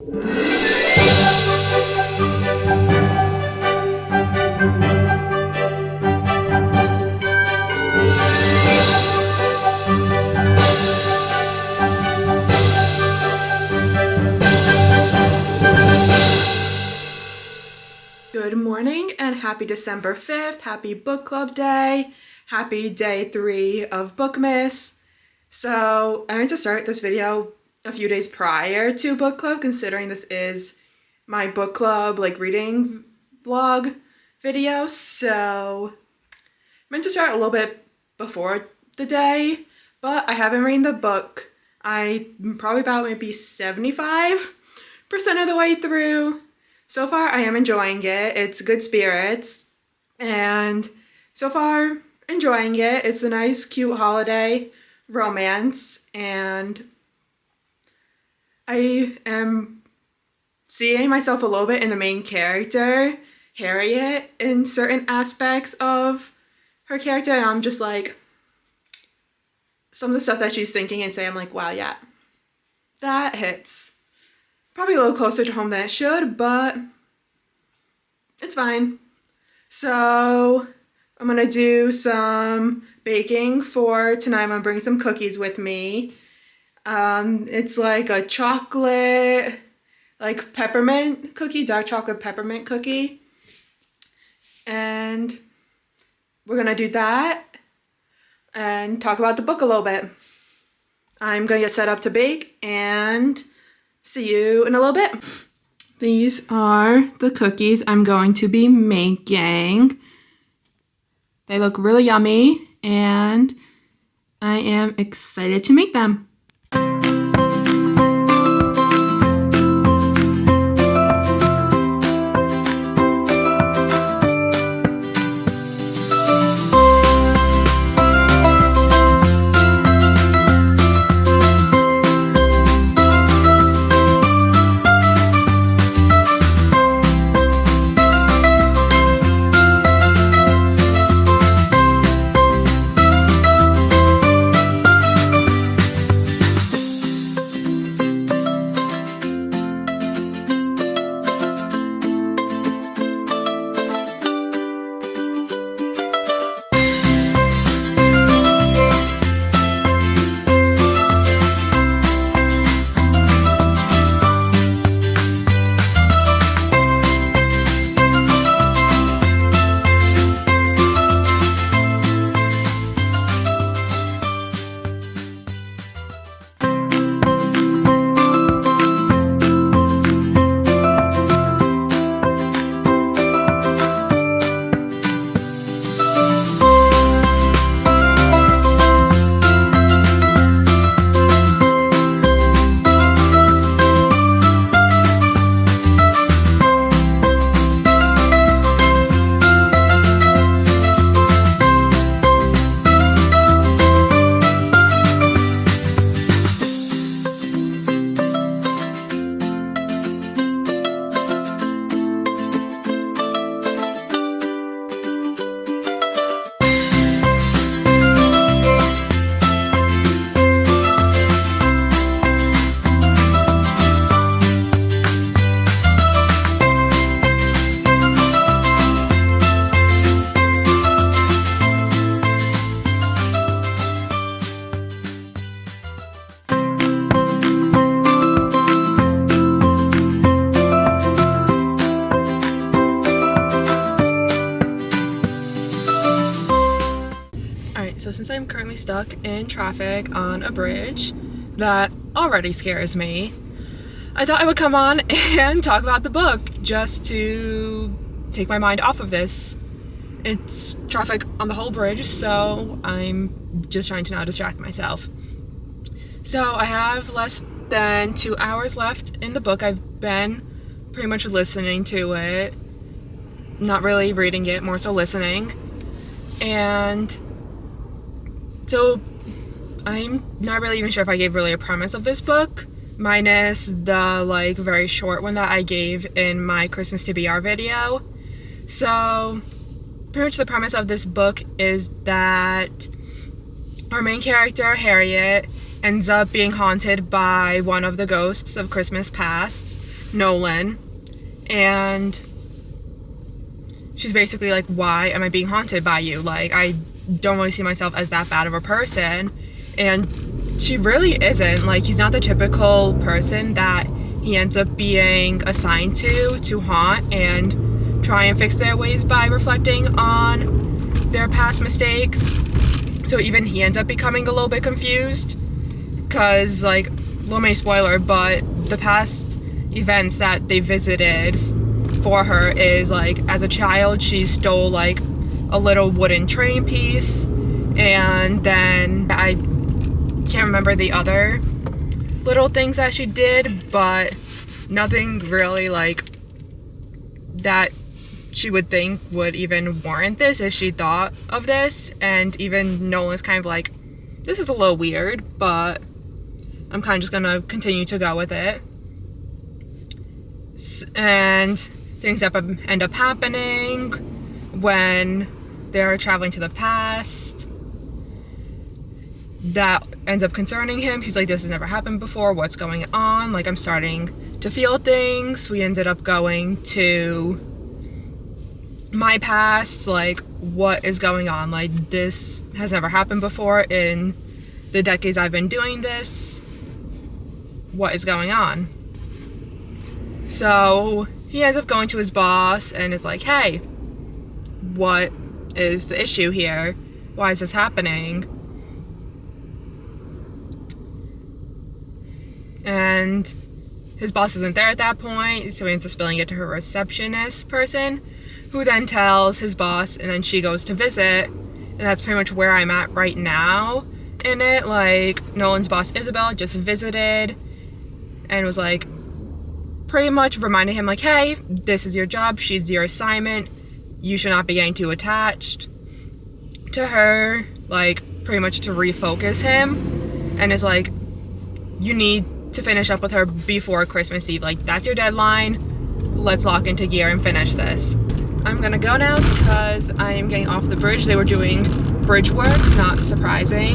Good morning and happy December 5th. Happy book club day. Happy day 3 of Bookmas. So I went to start this video a few days prior to book club, considering this is my book club reading vlog video. So I meant to start a little bit before the day, but I haven't read the book. I'm probably about maybe 75% of the way through. So far, I am enjoying it. It's good spirits, and so far, enjoying it. It's a nice, cute holiday romance, and I am seeing myself a little bit in the main character, Harriet, in certain aspects of her character, and I'm just like, some of the stuff that she's thinking and saying, I'm like, wow, yeah, that hits. Probably a little closer to home than it should, but it's fine. So I'm going to do some baking for tonight. I'm going to bring some cookies with me. It's like a chocolate, peppermint cookie, dark chocolate peppermint cookie. And we're going to do that and talk about the book a little bit. I'm going to get set up to bake and see you in a little bit. These are the cookies I'm going to be making. They look really yummy, and I am excited to make them. So since I'm currently stuck in traffic on a bridge that already scares me, I thought I would come on and talk about the book just to take my mind off of this. It's traffic on the whole bridge, so I'm just trying to not distract myself. So I have less than 2 hours left in the book. I've been pretty much listening to it, not really reading it, more so listening. And so I'm not really even sure if I gave really a premise of this book, minus the very short one that I gave in my Christmas TBR video. So pretty much the premise of this book is that our main character, Harriet, ends up being haunted by one of the ghosts of Christmas past. Nolan, and she's basically like, why am I being haunted by you? Like, I don't really see myself as that bad of a person. And she really isn't. Like, he's not the typical person that he ends up being assigned to haunt and try and fix their ways by reflecting on their past mistakes. So even he ends up becoming a little bit confused because, like, little mini spoiler, but the past events that they visited for her is, like, as a child she stole like a little wooden train piece, and then I can't remember the other little things that she did, but nothing really like that she would think would even warrant this if she thought of this. And even Nolan's kind of like, this is a little weird, but I'm kind of just gonna continue to go with it. And things that end up happening when they're traveling to the past that ends up concerning him. He's like, this has never happened before, what's going on? Like, I'm starting to feel things. We ended up going to my past, like, what is going on? Like, this has never happened before in the decades I've been doing this. What is going on? So he ends up going to his boss and is like, hey, what is the issue here? Why is this happening? And his boss isn't there at that point, so he ends up spilling it to her receptionist person, who then tells his boss, and then she goes to visit. And that's pretty much where I'm at right now in it. Like, Nolan's boss Isabel just visited and was like, pretty much reminded him, like, hey, this is your job, she's your assignment, you should not be getting too attached to her, like, pretty much to refocus him, and is like, you need to finish up with her before Christmas Eve. Like, that's your deadline, let's lock into gear and finish this. I'm gonna go now because I am getting off the bridge. They were doing bridge work, not surprising,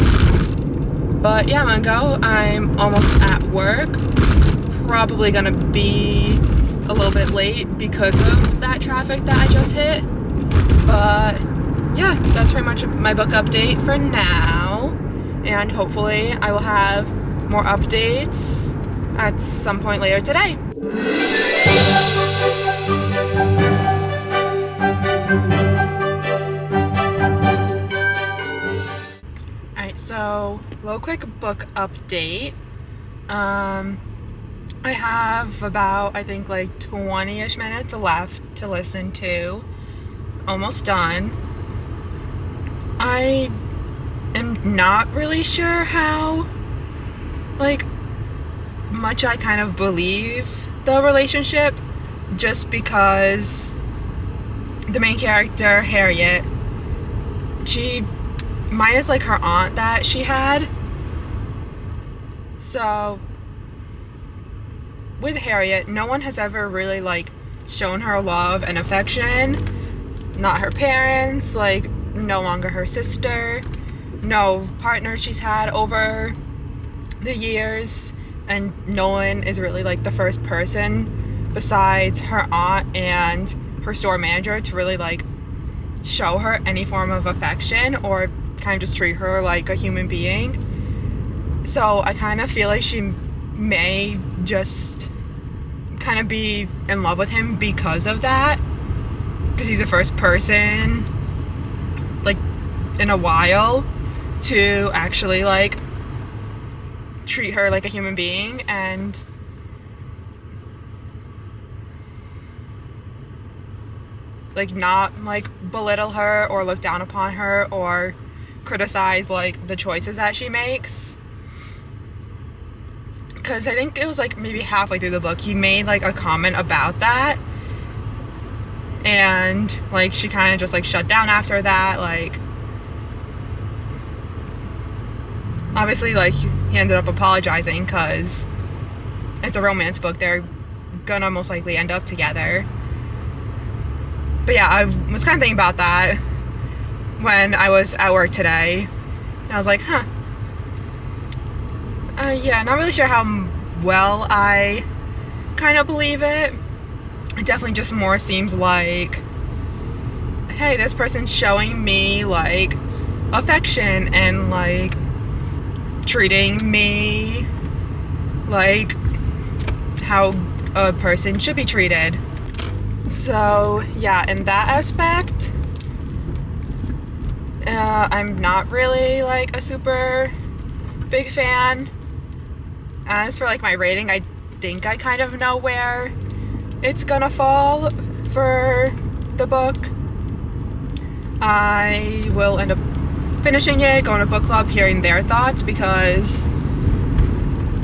but yeah, I'm gonna go. I'm almost at work. Probably gonna be a little bit late because of that traffic that I just hit, but yeah, that's pretty much my book update for now, and hopefully I will have more updates at some point later today. Alright, so a little quick book update. I have about, I think, like 20-ish minutes left to listen to. Almost done. I am not really sure how, like, much I kind of believe the relationship, just because the main character, Harriet, she, minus like her aunt that she had, so with Harriet, no one has ever really, like, shown her love and affection. Not her parents, like, no longer her sister, no partner she's had over the years, and Nolan is really, like, the first person besides her aunt and her store manager to really, like, show her any form of affection or kind of just treat her like a human being. So I kind of feel like she may just kind of be in love with him because of that, because he's the first person, like, in a while to actually, like, treat her like a human being and like not, like, belittle her or look down upon her or criticize, like, the choices that she makes. Because I think it was, like, maybe halfway through the book he made, like, a comment about that, and, like, she kind of just, like, shut down after that. Like, obviously, like, he ended up apologizing because it's a romance book, they're gonna most likely end up together. But yeah, I was kind of thinking about that when I was at work today. I was like, yeah, not really sure how well I kind kind of believe it. It definitely just more seems like, hey, this person's showing me like affection and like treating me like how a person should be treated. So yeah, in that aspect, I'm not really like a super big fan. As for like my rating, I think I kind of know where it's gonna fall for the book. I will end up finishing it, going to book club, hearing their thoughts, because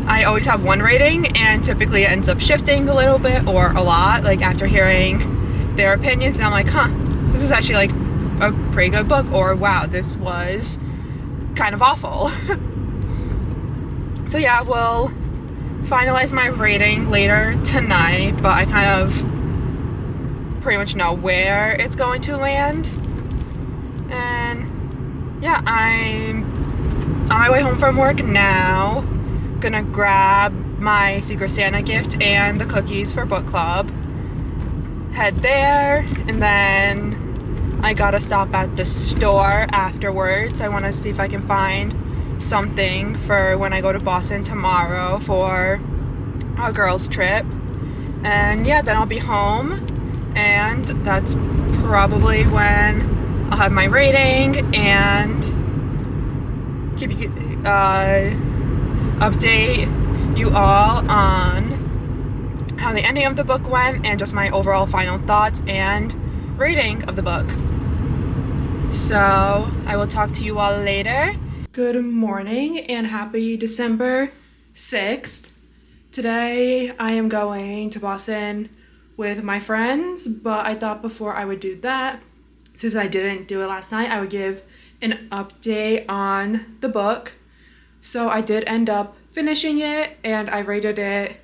I always have one rating and typically it ends up shifting a little bit or a lot, like after hearing their opinions, and I'm like, this is actually like a pretty good book, or wow, this was kind of awful. So yeah, we'll finalize my rating later tonight, but I kind of pretty much know where it's going to land. And yeah, I'm on my way home from work now. Gonna grab my Secret Santa gift and the cookies for book club. Head there, and then I gotta stop at the store afterwards. I want to see if I can find something for when I go to Boston tomorrow for a girls' trip. And yeah, then I'll be home, and that's probably when I'll have my rating and keep you update you all on how the ending of the book went and just my overall final thoughts and rating of the book. So I will talk to you all later. Good morning and happy December 6th. Today I am going to Boston with my friends, but I thought before I would do that, since I didn't do it last night, I would give an update on the book. So I did end up finishing it, and I rated it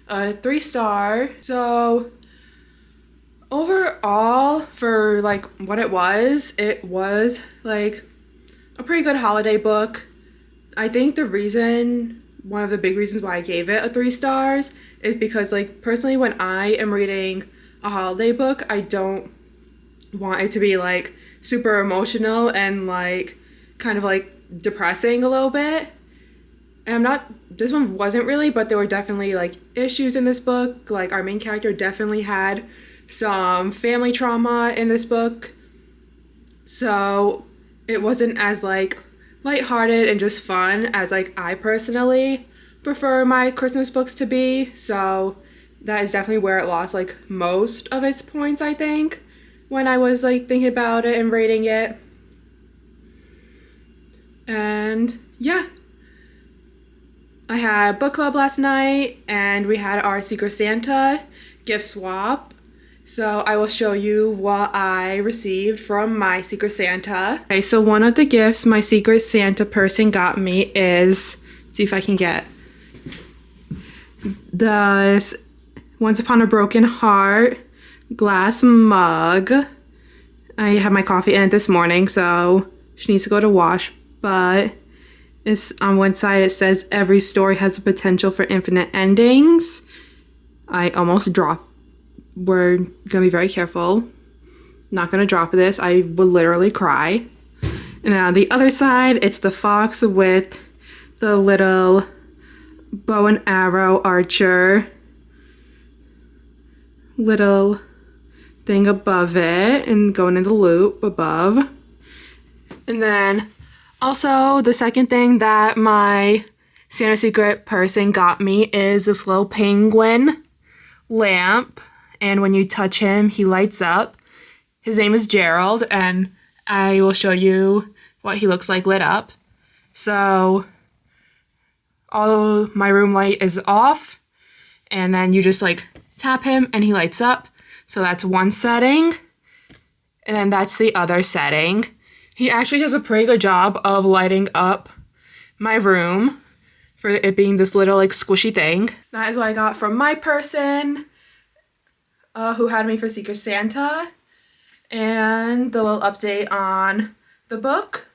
a 3-star. So overall, for like what it was like a pretty good holiday book. I think one of the big reasons why I gave it a 3 stars is because, like, personally, when I am reading a holiday book, I don't want it to be like super emotional and like kind of like depressing a little bit. And this one wasn't really, but there were definitely like issues in this book. Like, our main character definitely had some family trauma in this book. So it wasn't as like lighthearted and just fun as like I personally prefer my Christmas books to be. So that is definitely where it lost like most of its points, I think, when I was like thinking about it and rating it. And yeah, I had book club last night and we had our Secret Santa gift swap. So I will show you what I received from my Secret Santa. Okay, so one of the gifts my Secret Santa person got me is, see if I can get the Once Upon a Broken Heart glass mug. I had my coffee in it this morning, so she needs to go to wash, but it's on one side it says every story has the potential for infinite endings. I almost dropped. We're gonna be very careful. Not gonna drop this. I will literally cry. And then on the other side, it's the fox with the little bow and arrow archer little thing above it and going in the loop above. And then also the second thing that my Santa Secret person got me is this little penguin lamp. And when you touch him, he lights up. His name is Gerald, and I will show you what he looks like lit up. So all my room light is off, and then you just like tap him and he lights up. So that's one setting, and then that's the other setting. He actually does a pretty good job of lighting up my room for it being this little like squishy thing. That is what I got from my person who had me for Secret Santa, and the little update on the book.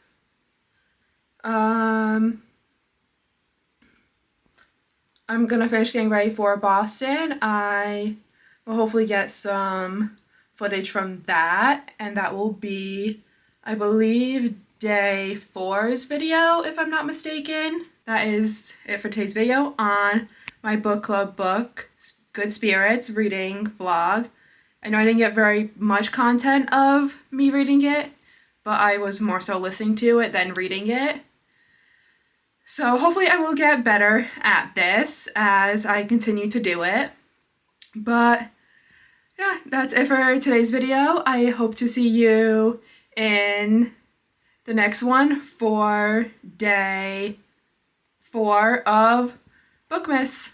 I'm gonna finish getting ready for Boston. I will hopefully get some footage from that, and that will be, I believe, day 4's video, if I'm not mistaken. That is it for today's video on my book club book, Good Spirits reading vlog. I know I didn't get very much content of me reading it, but I was more so listening to it than reading it. So hopefully I will get better at this as I continue to do it. But yeah, that's it for today's video. I hope to see you in the next one for day 4 of Bookmas.